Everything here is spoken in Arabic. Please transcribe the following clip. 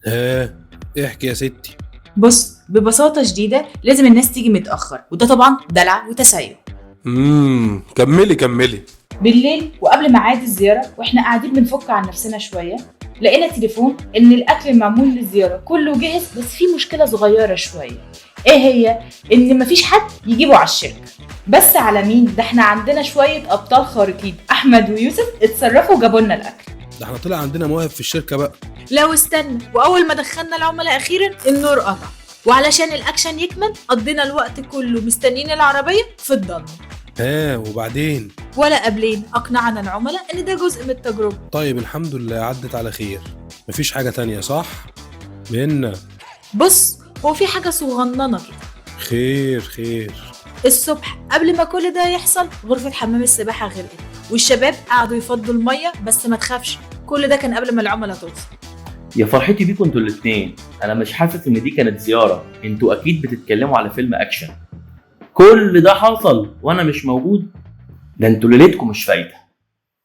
ها، احكي يا ستي. بص، ببساطة شديدة لازم الناس تيجي متأخر، وده طبعا دلع وتسيب. كملي كملي. بالليل وقبل ميعاد الزيارة واحنا قاعدين بنفك عن نفسنا شوية، لقينا تليفون ان الاكل المعمول للزيارة كله جاهز، بس في مشكلة صغيرة شوية. ايه هي؟ ان مفيش حد يجيبه على الشركة. بس على مين؟ ده احنا عندنا شوية ابطال خارقين، احمد ويوسف اتصرفوا وجابوا لنا الاكل. ده احنا طلع عندنا مواهب في الشركة بقى. لو استنى، واول ما دخلنا العملاء اخيرا النور قطع، وعلشان الاكشن يكمل قضينا الوقت كله مستنيين العربية في الضلمة. ها، وبعدين؟ ولا قبلين اقنعنا العملاء ان ده جزء من التجربة. طيب الحمد لله عدت على خير. مفيش حاجة تانية صح؟ منا. بص، هو في حاجة صغننة كده. خير خير. الصبح قبل ما كل ده يحصل غرفة حمام السباحة غرقت، والشباب قعدوا يفضوا المية، بس ما تخافش كل ده كان قبل ما العملاء توصل. يا فرحتي بيكم انتوا الاتنين، انا مش حاسس ان دي كانت زيارة، انتوا اكيد بتتكلموا على فيلم اكشن. كل ده حصل وانا مش موجود؟ ده انتوا ليلتكم مش فايتة.